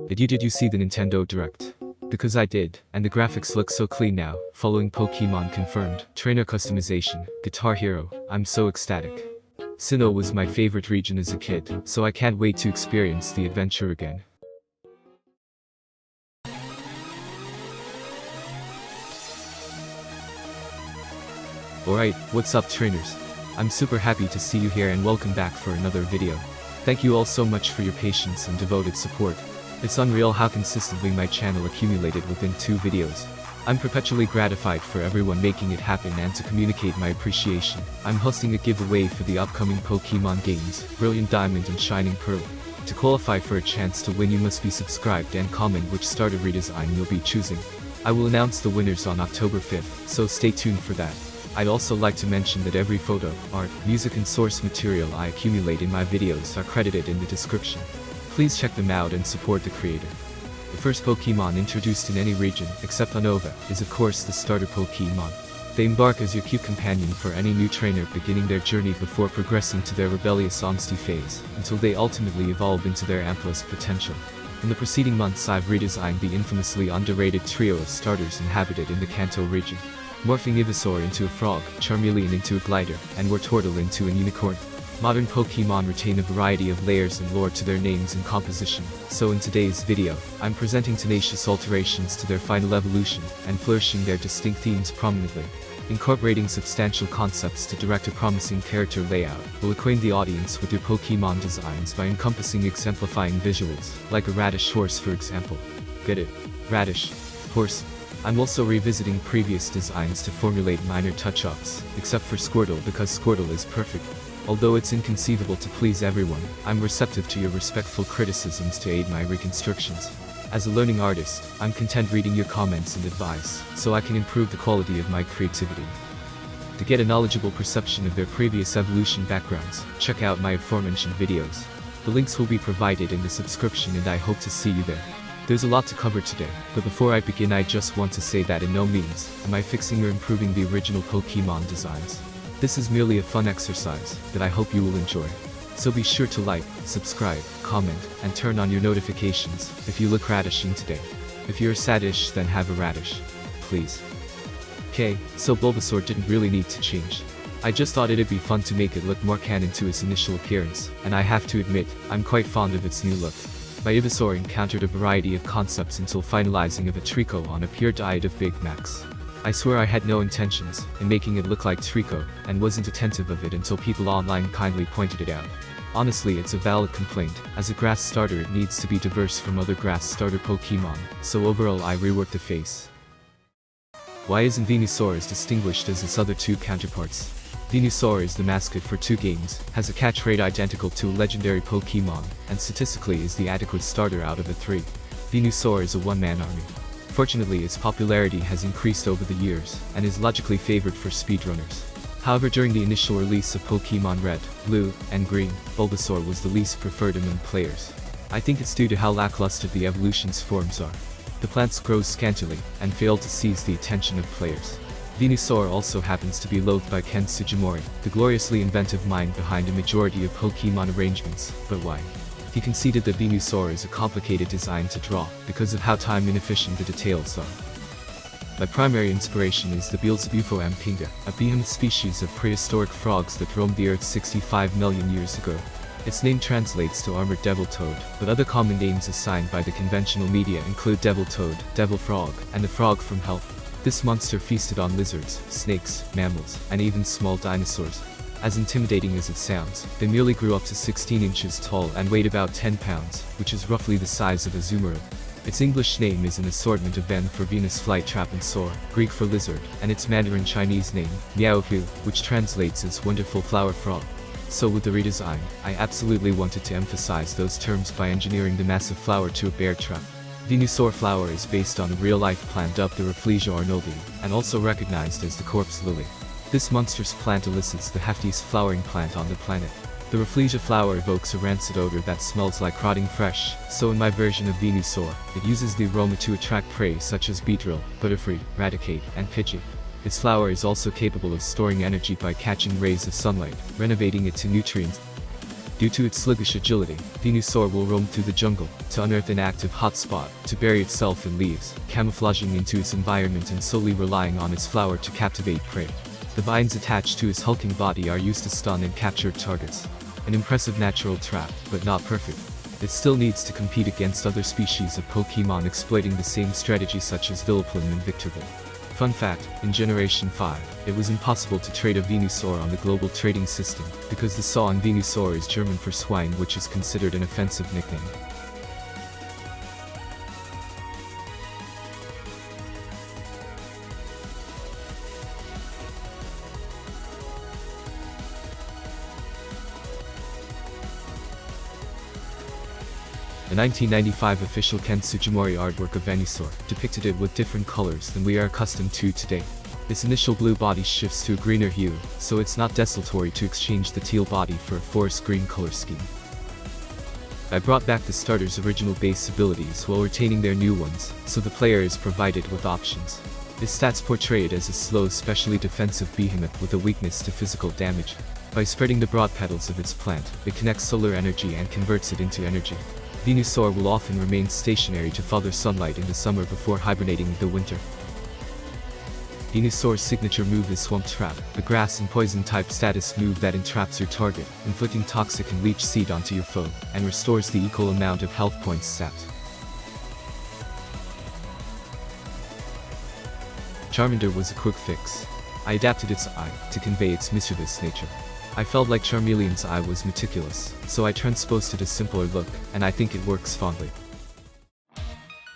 Did you see the Nintendo Direct? Because I did, and the graphics look so clean now, following Pokémon confirmed, trainer customization, Guitar Hero, I'm so ecstatic. Sinnoh was my favorite region as a kid, so I can't wait to experience the adventure again. Alright, what's up trainers? I'm super happy to see you here and welcome back for another video. Thank you all so much for your patience and devoted support. It's unreal how consistently my channel accumulated within 2 videos. I'm perpetually gratified for everyone making it happen, and to communicate my appreciation, I'm hosting a giveaway for the upcoming Pokémon games, Brilliant Diamond and Shining Pearl. To qualify for a chance to win, you must be subscribed and comment which starter redesign you'll be choosing. I will announce the winners on October 5th, so stay tuned for that. I'd also like to mention that every photo, art, music and source material I accumulate in my videos are credited in the description. Please check them out and support the creator. The first Pokémon introduced in any region, except Unova, is of course the starter Pokémon. They embark as your cute companion for any new trainer beginning their journey before progressing to their rebellious honesty phase, until they ultimately evolve into their amplest potential. In the preceding months I've redesigned the infamously underrated trio of starters inhabited in the Kanto region, morphing Venusaur into a frog, Charmeleon into a glider, and Wartortle into a unicorn. Modern Pokémon retain a variety of layers and lore to their names and composition, so in today's video, I'm presenting tenacious alterations to their final evolution, and flourishing their distinct themes prominently. Incorporating substantial concepts to direct a promising character layout will acquaint the audience with your Pokémon designs by encompassing exemplifying visuals, like a radish horse for example. Get it? Radish. Horse. I'm also revisiting previous designs to formulate minor touch-ups, except for Squirtle because Squirtle is perfect. Although it's inconceivable to please everyone, I'm receptive to your respectful criticisms to aid my reconstructions. As a learning artist, I'm content reading your comments and advice, so I can improve the quality of my creativity. To get a knowledgeable perception of their previous evolution backgrounds, check out my aforementioned videos. The links will be provided in the subscription and I hope to see you there. There's a lot to cover today, but before I begin I just want to say that in no means am I fixing or improving the original Pokémon designs. This is merely a fun exercise that I hope you will enjoy. So be sure to like, subscribe, comment, and turn on your notifications if you look radishing today. If you're saddish then have a radish. Please. Okay, so Bulbasaur didn't really need to change. I just thought it'd be fun to make it look more canon to its initial appearance, and I have to admit, I'm quite fond of its new look. My Venusaur encountered a variety of concepts until finalizing of a Treecko on a pure diet of Big Macs. I swear I had no intentions in making it look like Treecko, and wasn't attentive of it until people online kindly pointed it out. Honestly, it's a valid complaint. As a grass starter it needs to be diverse from other grass starter Pokémon, so overall I reworked the face. Why isn't Venusaur as distinguished as its other 2 counterparts? Venusaur is the mascot for 2 games, has a catch rate identical to a legendary Pokémon, and statistically is the adequate starter out of the 3. Venusaur is a one-man army. Fortunately, its popularity has increased over the years, and is logically favored for speedrunners. However, during the initial release of Pokémon Red, Blue, and Green, Bulbasaur was the least preferred among players. I think it's due to how lackluster the evolution's forms are. The plants grow scantily, and fail to seize the attention of players. Venusaur also happens to be loathed by Ken Sugimori, the gloriously inventive mind behind a majority of Pokémon arrangements, but why? He conceded that Venusaur is a complicated design to draw, because of how time inefficient the details are. My primary inspiration is the Beelzebufo Ampinga, a behemoth species of prehistoric frogs that roamed the Earth 65 million years ago. Its name translates to armored devil toad, but other common names assigned by the conventional media include devil toad, devil frog, and the frog from hell. This monster feasted on lizards, snakes, mammals, and even small dinosaurs. As intimidating as it sounds, they merely grew up to 16 inches tall and weighed about 10 pounds, which is roughly the size of a Zoomeril. Its English name is an assortment of Ven for Venus flytrap and Saur, Greek for lizard, and its Mandarin Chinese name, Miaohu, which translates as wonderful flower frog. So with the redesign, I absolutely wanted to emphasize those terms by engineering the massive flower to a bear trap. Venusaur flower is based on a real-life plant dubbed the Rafflesia arnoldi, and also recognized as the corpse lily. This monstrous plant elicits the heftiest flowering plant on the planet. The Rafflesia flower evokes a rancid odor that smells like rotting flesh, so in my version of Venusaur, it uses the aroma to attract prey such as beetle, butterfree, raticate, and pidgey. Its flower is also capable of storing energy by catching rays of sunlight, renovating it to nutrients. Due to its sluggish agility, Venusaur will roam through the jungle to unearth an active hotspot, to bury itself in leaves, camouflaging into its environment and solely relying on its flower to captivate prey. The vines attached to his hulking body are used to stun and capture targets. An impressive natural trap, but not perfect. It still needs to compete against other species of Pokémon exploiting the same strategy such as Vileplume and Victorville. Fun fact, in Generation 5, it was impossible to trade a Venusaur on the global trading system, because the saw on Venusaur is German for swine, which is considered an offensive nickname. The 1995 official Ken Sugimori artwork of Venusaur depicted it with different colors than we are accustomed to today. Its initial blue body shifts to a greener hue, so it's not desultory to exchange the teal body for a forest green color scheme. I brought back the starter's original base abilities while retaining their new ones, so the player is provided with options. Its stats portray it as a slow, specially defensive behemoth with a weakness to physical damage. By spreading the broad petals of its plant, it connects solar energy and converts it into energy. Venusaur will often remain stationary to father sunlight in the summer before hibernating in the winter. Venusaur's signature move is Swamp Trap, a grass and poison type status move that entraps your target, inflicting toxic and leech seed onto your foe, and restores the equal amount of health points sapped. Charmander was a quick fix. I adapted its eye to convey its mischievous nature. I felt like Charmeleon's eye was meticulous, so I transposed it a simpler look, and I think it works fondly.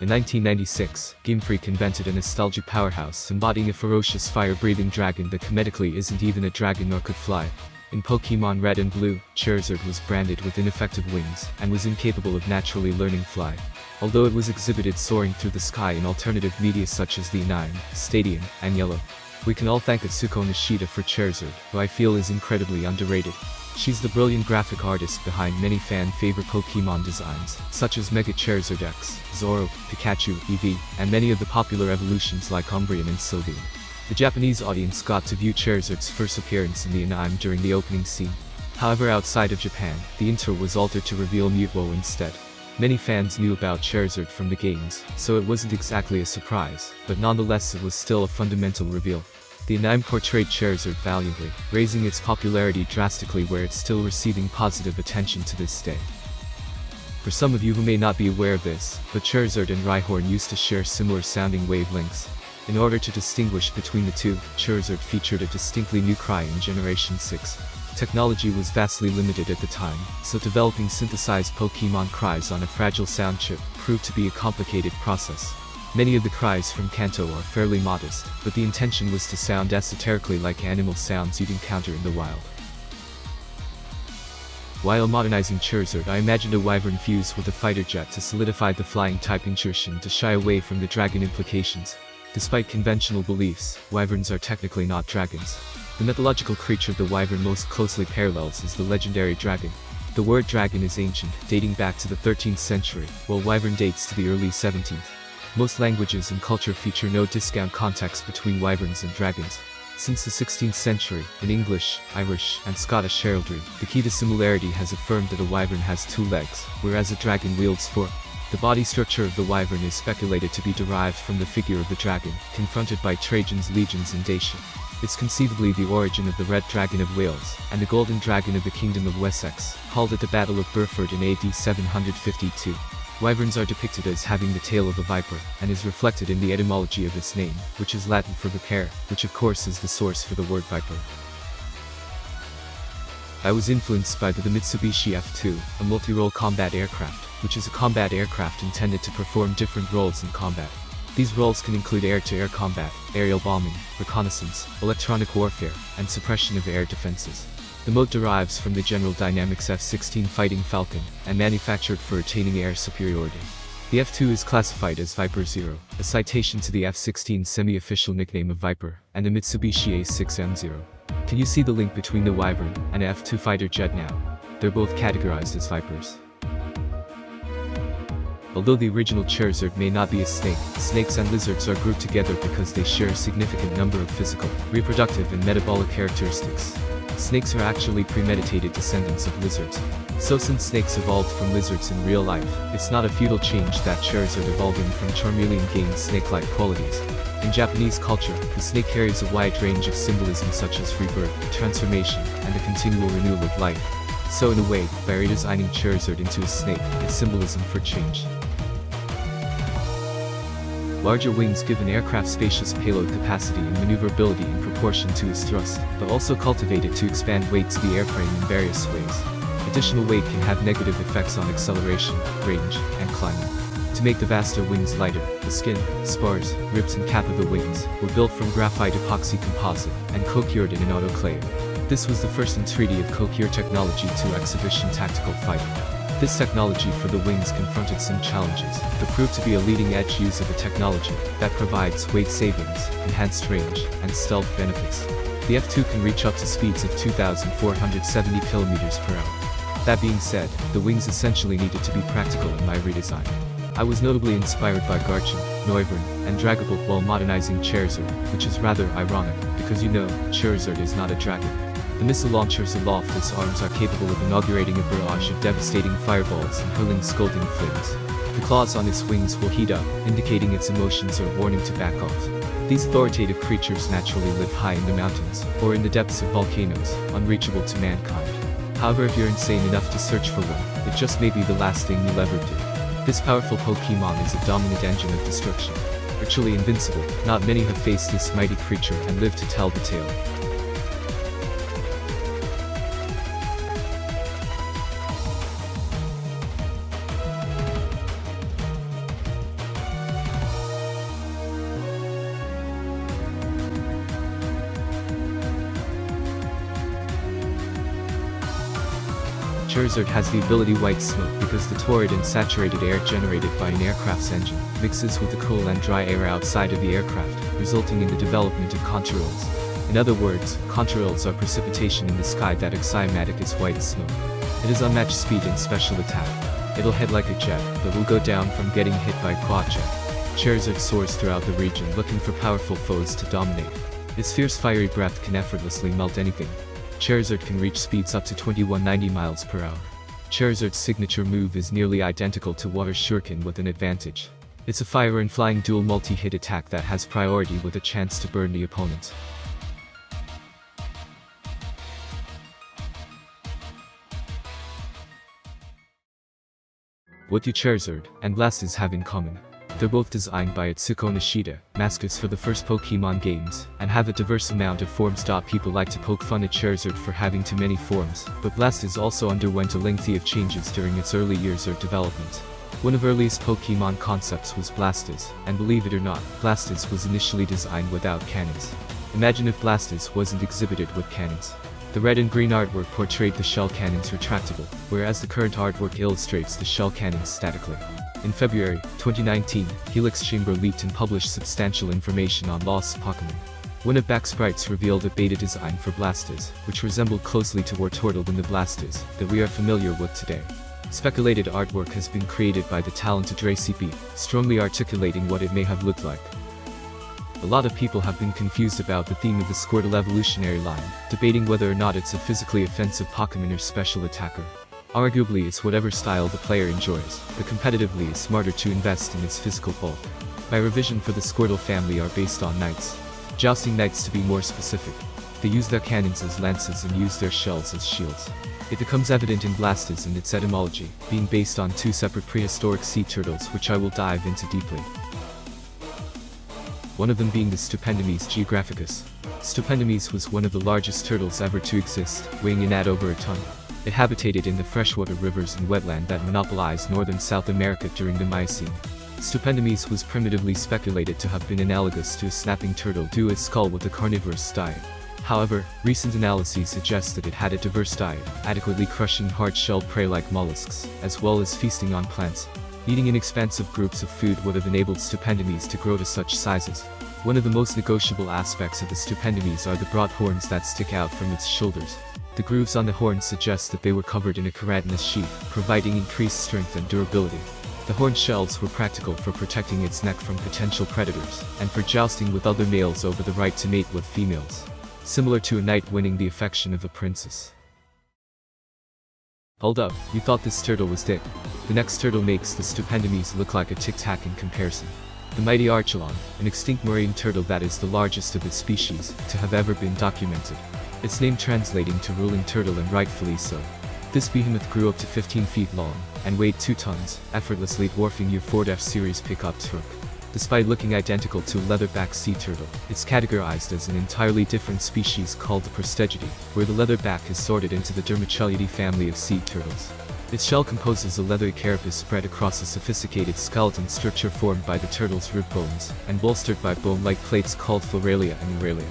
In 1996, Game Freak invented a nostalgic powerhouse embodying a ferocious fire-breathing dragon that comedically isn't even a dragon nor could fly. In Pokémon Red and Blue, Charizard was branded with ineffective wings, and was incapable of naturally learning fly. Although it was exhibited soaring through the sky in alternative media such as the Anime, Stadium, and Yellow. We can all thank Atsuko Nishida for Charizard, who I feel is incredibly underrated. She's the brilliant graphic artist behind many fan-favorite Pokémon designs, such as Mega Charizard X, Zoro, Pikachu, Eevee, and many of the popular evolutions like Umbreon and Sylveon. The Japanese audience got to view Charizard's first appearance in the anime during the opening scene. However, outside of Japan, the intro was altered to reveal Mutwo instead. Many fans knew about Charizard from the games, so it wasn't exactly a surprise, but nonetheless it was still a fundamental reveal. The anime portrayed Charizard valiantly, raising its popularity drastically where it's still receiving positive attention to this day. For some of you who may not be aware of this, but Charizard and Rhyhorn used to share similar sounding wavelengths. In order to distinguish between the two, Charizard featured a distinctly new cry in Generation 6. Technology was vastly limited at the time, so developing synthesized Pokémon cries on a fragile sound chip proved to be a complicated process. Many of the cries from Kanto are fairly modest, but the intention was to sound esoterically like animal sounds you'd encounter in the wild. While modernizing Charizard, I imagined a wyvern fused with a fighter jet to solidify the flying type insertion to shy away from the dragon implications. Despite conventional beliefs, wyverns are technically not dragons. The mythological creature the wyvern most closely parallels is the legendary dragon. The word dragon is ancient, dating back to the 13th century, while wyvern dates to the early 17th. Most languages and culture feature no discount context between wyverns and dragons. Since the 16th century, in English, Irish, and Scottish heraldry, the key to similarity has affirmed that a wyvern has 2 legs, whereas a dragon wields 4. The body structure of the wyvern is speculated to be derived from the figure of the dragon, confronted by Trajan's legions in Dacia. It's conceivably the origin of the Red Dragon of Wales, and the Golden Dragon of the Kingdom of Wessex, called at the Battle of Burford in AD 752. Wyverns are depicted as having the tail of a viper, and is reflected in the etymology of its name, which is Latin for vipere, which of course is the source for the word viper. I was influenced by the Mitsubishi F2, a multi-role combat aircraft, which is a combat aircraft intended to perform different roles in combat. These roles can include air-to-air combat, aerial bombing, reconnaissance, electronic warfare, and suppression of air defenses. The mode derives from the General Dynamics F-16 Fighting Falcon, and manufactured for attaining air superiority. The F-2 is classified as Viper 0, a citation to the F-16's semi-official nickname of Viper, and the Mitsubishi A6M0. Can you see the link between the Wyvern and F-2 fighter jet now? They're both categorized as Vipers. Although the original Charizard may not be a snake, snakes and lizards are grouped together because they share a significant number of physical, reproductive, and metabolic characteristics. Snakes are actually premeditated descendants of lizards. So since snakes evolved from lizards in real life, it's not a futile change that Charizard evolving from Charmeleon gained snake-like qualities. In Japanese culture, the snake carries a wide range of symbolism such as rebirth, transformation, and the continual renewal of life. So in a way, by redesigning Charizard into a snake, it's symbolism for change. Larger wings give an aircraft spacious payload capacity and maneuverability in proportion to its thrust, but also cultivate it to expand weight to the airframe in various ways. Additional weight can have negative effects on acceleration, range, and climbing. To make the vaster wings lighter, the skin, spars, ribs and cap of the wings were built from graphite epoxy composite and co-cured in an autoclave. This was the first entreaty of co-cure technology to exhibition tactical fighting. This technology for the wings confronted some challenges, but proved to be a leading-edge use of a technology that provides weight savings, enhanced range, and stealth benefits. The F2 can reach up to speeds of 2,470 km per hour. That being said, the wings essentially needed to be practical in my redesign. I was notably inspired by Garchomp, Noivern, and Dragapult while modernizing Charizard, which is rather ironic, because you know, Charizard is not a dragon. The missile launchers aloft its arms are capable of inaugurating a barrage of devastating fireballs and hurling scalding flames. The claws on its wings will heat up, indicating its emotions or warning to back off. These authoritative creatures naturally live high in the mountains, or in the depths of volcanoes, unreachable to mankind. However, if you're insane enough to search for one, it just may be the last thing you'll ever do. This powerful Pokémon is a dominant engine of destruction. Virtually invincible, not many have faced this mighty creature and lived to tell the tale. Charizard has the ability white smoke because the torrid and saturated air generated by an aircraft's engine mixes with the cool and dry air outside of the aircraft, resulting in the development of contrails. In other words, contrails are precipitation in the sky that axiomatic is white smoke. It has unmatched speed and special attack. It'll head like a jet, but will go down from getting hit by a quad jet. Charizard soars throughout the region looking for powerful foes to dominate. Its fierce fiery breath can effortlessly melt anything. Charizard can reach speeds up to 2190 miles per hour. Charizard's signature move is nearly identical to Water Shuriken with an advantage. It's a fire and flying dual multi-hit attack that has priority with a chance to burn the opponent. What do Charizard and Blastoise have in common? They're both designed by Atsuko Nishida, mascots for the first Pokémon games, and have a diverse amount of forms. People like to poke fun at Charizard for having too many forms, but Blastoise also underwent a lengthy of changes during its early years of development. One of earliest Pokémon concepts was Blastoise, and believe it or not, Blastoise was initially designed without cannons. Imagine if Blastoise wasn't exhibited with cannons. The red and green artwork portrayed the shell cannons retractable, whereas the current artwork illustrates the shell cannons statically. In February 2019, Helix Chamber leaked and published substantial information on lost Pokémon. One of back sprites revealed a beta design for Blastoise, which resembled closely to Wartortle than the Blastoise that we are familiar with today. Speculated artwork has been created by the talented Recipe, strongly articulating what it may have looked like. A lot of people have been confused about the theme of the Squirtle evolutionary line, debating whether or not it's a physically offensive Pokémon or special attacker. Arguably it's whatever style the player enjoys, but competitively it's smarter to invest in its physical bulk. My revision for the Squirtle family are based on knights. Jousting knights to be more specific. They use their cannons as lances and use their shells as shields. It becomes evident in Blastoise and its etymology, being based on two separate prehistoric sea turtles which I will dive into deeply. One of them being the Stupendomys geographicus. Stupendomys was one of the largest turtles ever to exist, weighing in at over a ton. It habitated in the freshwater rivers and wetland that monopolized northern South America during the Miocene. Stupendomys was primitively speculated to have been analogous to a snapping turtle due to its skull with a carnivorous diet. However, recent analyses suggest that it had a diverse diet, adequately crushing hard-shelled prey like mollusks, as well as feasting on plants. Eating inexpensive groups of food would have enabled Stupendomys to grow to such sizes. One of the most negotiable aspects of the Stupendomys are the broad horns that stick out from its shoulders. The grooves on the horns suggest that they were covered in a keratinous sheath, providing increased strength and durability. The horn shells were practical for protecting its neck from potential predators, and for jousting with other males over the right to mate with females. Similar to a knight winning the affection of a princess. Hold up, you thought this turtle was dead. The next turtle makes the stupendomies look like a tic-tac in comparison. The mighty Archelon, an extinct marine turtle that is the largest of its species to have ever been documented. Its name translating to ruling turtle, and rightfully so. This behemoth grew up to 15 feet long, and weighed 2 tons, effortlessly dwarfing your Ford F-Series pickup truck. Despite looking identical to a leatherback sea turtle, it's categorized as an entirely different species called the Prostegidae, where the leatherback is sorted into the Dermachulidae family of sea turtles. Its shell composes a leathery carapace spread across a sophisticated skeleton structure formed by the turtle's rib bones, and bolstered by bone-like plates called floralia and euralia.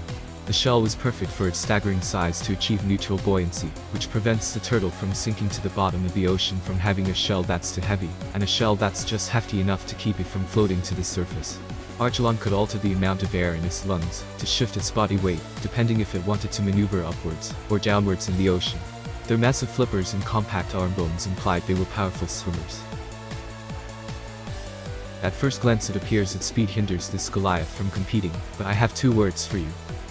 The shell was perfect for its staggering size to achieve neutral buoyancy, which prevents the turtle from sinking to the bottom of the ocean from having a shell that's too heavy, and a shell that's just hefty enough to keep it from floating to the surface. Archelon could alter the amount of air in its lungs to shift its body weight, depending if it wanted to maneuver upwards or downwards in the ocean. Their massive flippers and compact arm bones implied they were powerful swimmers. At first glance it appears its speed hinders this Goliath from competing, but I have 2 words for you.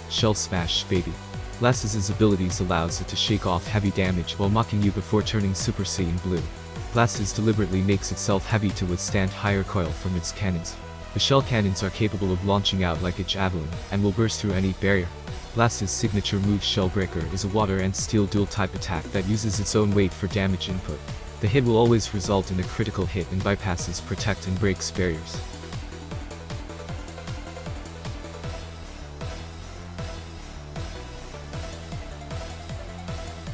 Shell smash, baby. Blastoise's abilities allows it to shake off heavy damage while mocking you before turning Super Saiyan Blue. Blastoise deliberately makes itself heavy to withstand high recoil from its cannons. The shell cannons are capable of launching out like a javelin, and will burst through any barrier. Blastoise's signature move Shell Breaker is a water and steel dual type attack that uses its own weight for damage input. The hit will always result in a critical hit and bypasses protect and breaks barriers.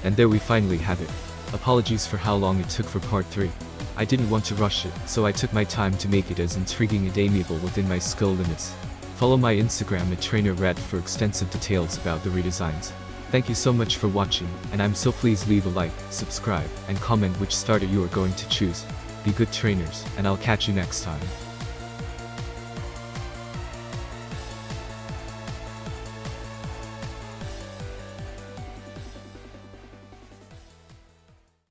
And there we finally have it. Apologies for how long it took for part 3. I didn't want to rush it, so I took my time to make it as intriguing and amiable within my skill limits. Follow my Instagram at TrainerRed for extensive details about the redesigns. Thank you so much for watching, and I'm so pleased leave a like, subscribe, and comment which starter you are going to choose. Be good trainers, and I'll catch you next time.